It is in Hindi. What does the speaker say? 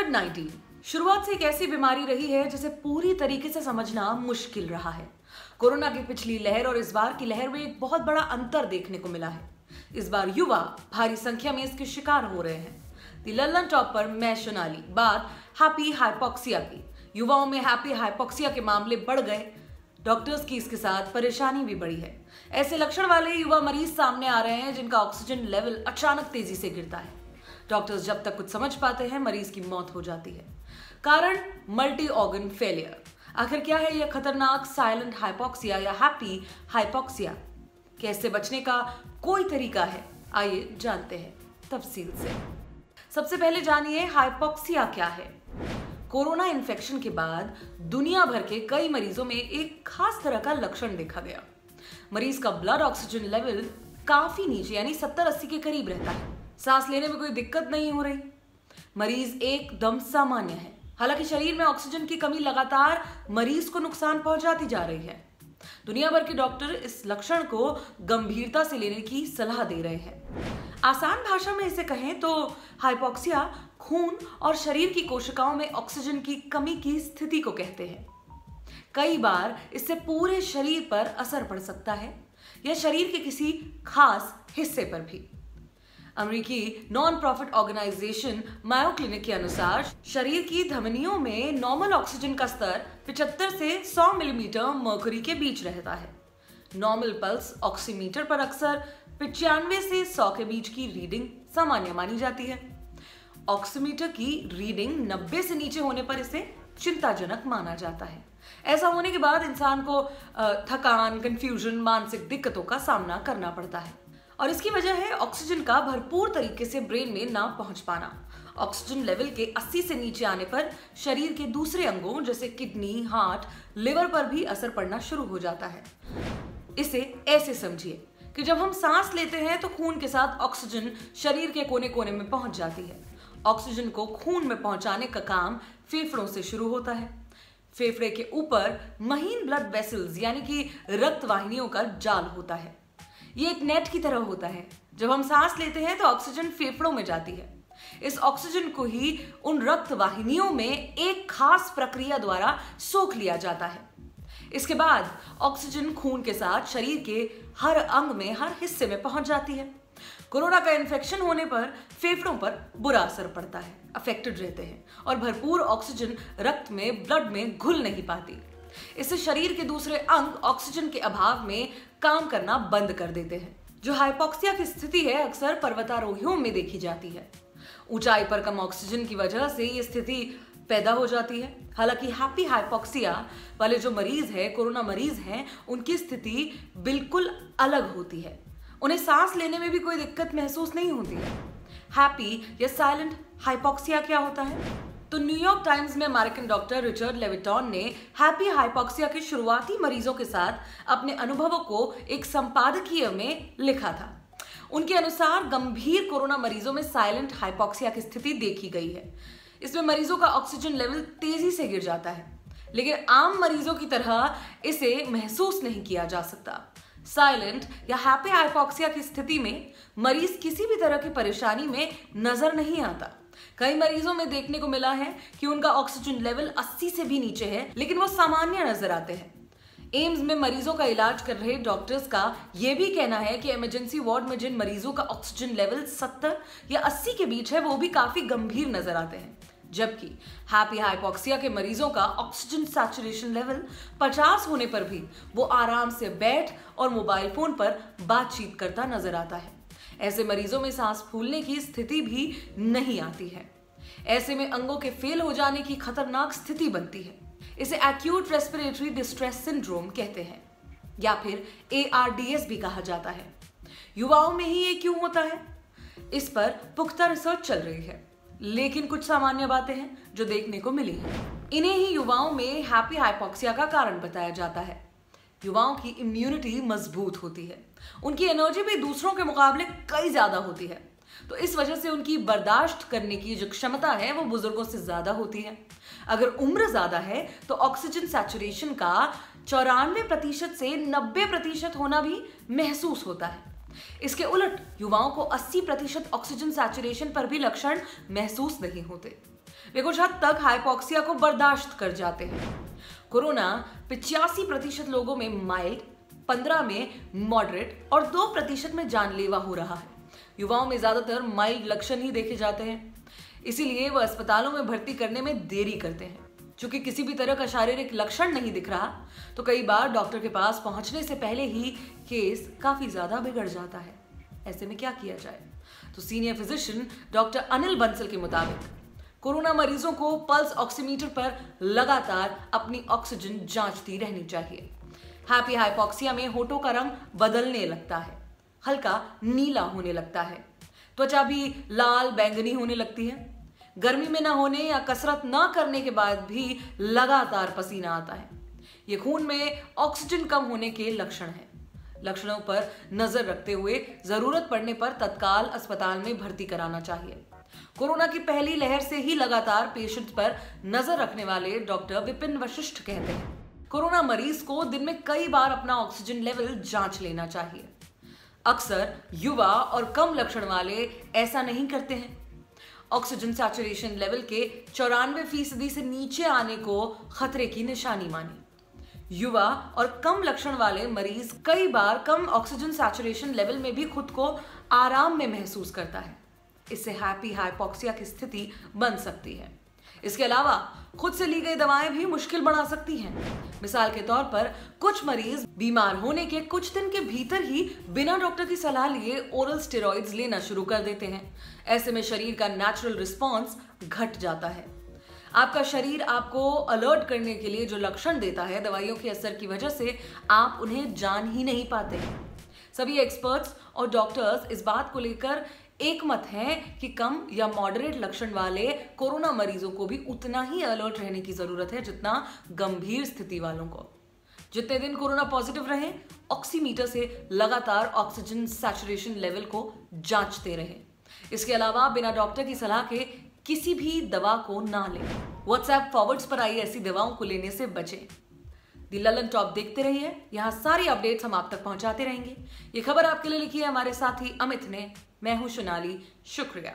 कोविड-19 शुरुआत से एक ऐसी बीमारी रही है जिसे पूरी तरीके से समझना मुश्किल रहा है। कोरोना की पिछली लहर और इस बार की लहर में एक बहुत बड़ा अंतर देखने को मिला है। इस बार युवा भारी संख्या में इसके शिकार हो रहे हैं। दी लंदन टॉप पर मैं सोनाली बात हैप्पी हाइपोक्सिया की। युवाओं में हैप्पी हाइपोक्सिया के मामले बढ़ गए। डॉक्टर्स की इसके साथ परेशानी भी बढ़ी है। ऐसे लक्षण वाले युवा मरीज सामने आ रहे हैं जिनका ऑक्सीजन लेवल अचानक तेजी से गिरता है। डॉक्टर्स जब तक कुछ समझ पाते हैं मरीज की मौत हो जाती है। कारण मल्टी ऑर्गन फेलियर। आखिर क्या है यह खतरनाक साइलेंट हाइपोक्सिया या हैप्पी हाइपोक्सिया? कैसे बचने का कोई तरीका है? आइए जानते हैं तफसील से। सबसे पहले जानिए हाइपोक्सिया क्या है। कोरोना इन्फेक्शन के बाद दुनिया भर के कई मरीजों में एक खास तरह का लक्षण देखा गया। मरीज का ब्लड ऑक्सीजन लेवल काफी नीचे यानी 70-80 के करीब रहता है। सांस लेने में कोई दिक्कत नहीं हो रही। मरीज एकदम सामान्य है। हालांकि शरीर में ऑक्सीजन की कमी लगातार मरीज को नुकसान पहुंचाती जा रही है। दुनिया भर के डॉक्टर इस लक्षण को गंभीरता से लेने की सलाह दे रहे हैं। आसान भाषा में इसे कहें तो हाइपोक्सिया खून और शरीर की कोशिकाओं में ऑक्सीजन की कमी की स्थिति को कहते हैं। कई बार इससे पूरे शरीर पर असर पड़ सकता है या शरीर के किसी खास हिस्से पर भी। अमेरिकी नॉन प्रॉफिट ऑर्गेनाइजेशन मायो क्लिनिक के अनुसार शरीर की धमनियों में नॉर्मल ऑक्सीजन का स्तर 75 से 100 मिलीमीटर मर्क्यूरी के बीच रहता है। नॉर्मल पल्स ऑक्सीमीटर पर अक्सर 95 से 100 के बीच की रीडिंग सामान्य मानी जाती है। ऑक्सीमीटर की रीडिंग 90 से नीचे होने पर इसे चिंताजनक माना जाता है। ऐसा होने के बाद इंसान को थकान, कंफ्यूजन, मानसिक दिक्कतों का सामना करना पड़ता है और इसकी वजह है ऑक्सीजन का भरपूर तरीके से ब्रेन में ना पहुंच पाना। ऑक्सीजन लेवल के 80 से नीचे आने पर शरीर के दूसरे अंगों जैसे किडनी, हार्ट, लिवर पर भी असर पड़ना शुरू हो जाता है। इसे ऐसे समझिए कि जब हम सांस लेते हैं तो खून के साथ ऑक्सीजन शरीर के कोने कोने में पहुंच जाती है। ऑक्सीजन को खून में पहुंचाने का काम फेफड़ों से शुरू होता है। फेफड़े के ऊपर महीन ब्लड वेसल्स यानी कि रक्त वाहिनियों का जाल होता है। ये एक नेट की तरह होता है। जब हम सांस लेते हैं तो ऑक्सीजन फेफड़ों में जाती है। इस ऑक्सीजन को ही उन रक्त वाहिनियों में एक खास प्रक्रिया द्वारा सोख लिया जाता है। इसके बाद ऑक्सीजन खून के साथ शरीर के हर अंग में, हर हिस्से में पहुंच जाती है। कोरोना का इन्फेक्शन होने पर फेफड़ों पर बुरा असर पड़ता है, अफेक्टेड रहते हैं और भरपूर ऑक्सीजन रक्त में, ब्लड में घुल नहीं पाती। इससे शरीर के दूसरे अंग ऑक्सीजन के अभाव में काम करना बंद कर देते हैं। जो हाइपोक्सिया की स्थिति है अक्सर पर्वतारोहियों में देखी जाती है। ऊंचाई पर कम ऑक्सीजन की वजह से ये स्थिति पैदा हो जाती है। हालांकि हैप्पी हाइपोक्सिया वाले जो मरीज है, कोरोना मरीज हैं, उनकी स्थिति बिल्कुल अलग होती है। उन्हें सांस लेने में भी कोई दिक्कत महसूस नहीं होती है। हैप्पी या साइलेंट हाइपोक्सिया क्या होता है? तो न्यूयॉर्क टाइम्स में अमेरिकन डॉक्टर रिचर्ड लेविटॉन ने हैप्पी हाइपोक्सिया के शुरुआती मरीजों के साथ अपने अनुभवों को एक संपादकीय में लिखा था। उनके अनुसार गंभीर कोरोना मरीजों में साइलेंट हाइपोक्सिया की स्थिति देखी गई है। इसमें मरीजों का ऑक्सीजन लेवल तेजी से गिर जाता है, लेकिन आम मरीजों की तरह इसे महसूस नहीं किया जा सकता। साइलेंट या हैप्पी हाइपोक्सिया की स्थिति में मरीज किसी भी तरह की परेशानी में नजर नहीं आता। कई मरीजों में देखने को मिला है कि उनका ऑक्सीजन लेवल 80 से भी नीचे है, लेकिन वो सामान्य नजर आते हैं। एम्स में मरीजों का इलाज कर रहे डॉक्टर्स का यह भी कहना है कि इमरजेंसी वार्ड में जिन मरीजों का ऑक्सीजन लेवल 70 या 80 के बीच है वो भी काफी गंभीर नजर आते हैं, जबकि हैप्पी हाइपोक्सिया के मरीजों का ऑक्सीजन सैचुरेशन लेवल 50 होने पर भी वो आराम से बैठ और मोबाइल फोन पर बातचीत करता नजर आता है। ऐसे मरीजों में सांस फूलने की स्थिति भी नहीं आती है। ऐसे में अंगों के फेल हो जाने की खतरनाक स्थिति बनती है। इसे एक्यूट रेस्पिरेटरी डिस्ट्रेस सिंड्रोम कहते हैं या फिर ARDS भी कहा जाता है। युवाओं में ही ये क्यों होता है? इस पर पुख्ता रिसर्च चल रही है, लेकिन कुछ सामान्य बातें हैं जो देखने को मिली हैं। इन्हें ही युवाओं में हैप्पी हाइपोक्सिया का कारण बताया जाता है। युवाओं की इम्यूनिटी मजबूत होती है। उनकी एनर्जी भी दूसरों के मुकाबले कई ज्यादा होती है, तो इस वजह से उनकी बर्दाश्त करने की जो क्षमता है वो बुजुर्गों से ज्यादा होती है। अगर उम्र ज्यादा है तो ऑक्सीजन सैचुरेशन का 94% से 90% होना भी महसूस होता है। इसके उलट युवाओं को 80% ऑक्सीजन सैचुरेशन पर भी लक्षण महसूस नहीं होते। वे कुछ हद तक हाइपोक्सिया को बर्दाश्त कर जाते हैं। कोरोना 85% लोगों में माइल्ड, 15 में मॉडरेट और 2% में जानलेवा हो रहा है। युवाओं में ज्यादातर माइल्ड लक्षण ही देखे जाते हैं, इसीलिए वह अस्पतालों में भर्ती करने में देरी करते हैं। चूंकि किसी भी तरह का शारीरिक लक्षण नहीं दिख रहा, तो कई बार डॉक्टर के पास पहुंचने से पहले ही केस काफी ज्यादा बिगड़ जाता है। ऐसे में क्या किया जाए? तो senior physician doctor Anil Bansal के मुताबिक कोरोना मरीजों को पल्स ऑक्सीमीटर पर लगातार अपनी ऑक्सीजन जांचती रहनी चाहिए। हैप्पी हाइपोक्सिया में होठों का रंग बदलने लगता है, हल्का नीला होने लगता है, त्वचा भी लाल बैंगनी होने लगती है। गर्मी में ना होने या कसरत ना करने के बाद भी लगातार पसीना आता है। ये खून में ऑक्सीजन कम होने के लक्षण हैं। लक्षणों पर नजर रखते हुए जरूरत पड़ने पर तत्काल अस्पताल में भर्ती कराना चाहिए। कोरोना की पहली लहर से ही लगातार पेशेंट पर नजर रखने वाले डॉक्टर विपिन वशिष्ठ कहते हैं, कोरोना मरीज को दिन में कई बार अपना ऑक्सीजन लेवल जांच लेना चाहिए। अक्सर युवा और कम लक्षण वाले ऐसा नहीं करते हैं। ऑक्सीजन सैचुरेशन लेवल के 94% से नीचे आने को खतरे की निशानी मानी। युवा और कम लक्षण वाले मरीज कई बार कम ऑक्सीजन सैचुरेशन लेवल में भी खुद को आराम में महसूस करता है। इससे हैप्पी हाइपोक्सिया की स्थिति बन सकती है। इसके अलावा खुद से ली गई दवाएं भी मुश्किल बना सकती हैं। मिसाल के तौर पर कुछ मरीज बीमार होने के कुछ दिन के भीतर ही बिना डॉक्टर की सलाह लिए ओरल स्टेरॉइड्स लेना शुरू कर देते हैं। ऐसे में शरीर का नेचुरल रिस्पॉन्स घट जाता है। आपका शरीर आपको अलर्ट करने के लिए जो लक्षण देता है, दवाइयों के असर की वजह से आप उन्हें जान ही नहीं पाते। सभी एक्सपर्ट्स और डॉक्टर्स इस बात को लेकर एक मत है कि कम या मॉडरेट लक्षण वाले कोरोना मरीजों को भी उतना ही अलर्ट रहने की जरूरत है जितना गंभीर स्थिति वालों को। जितने दिन कोरोना पॉजिटिव रहे, ऑक्सीमीटर से लगातार ऑक्सीजन सैचुरेशन लेवल को जांचते रहें। इसके अलावा बिना डॉक्टर की सलाह के किसी भी दवा को ना लें। व्हाट्सएप फॉरवर्ड्स पर आई ऐसी दवाओं को लेने से बचें। दी ललन टॉप देखते रहिए, यहाँ सारी अपडेट्स हम आप तक पहुंचाते रहेंगे। ये खबर आपके लिए लिखी है हमारे साथी अमित ने। मैं हूं सोनाली, शुक्रिया।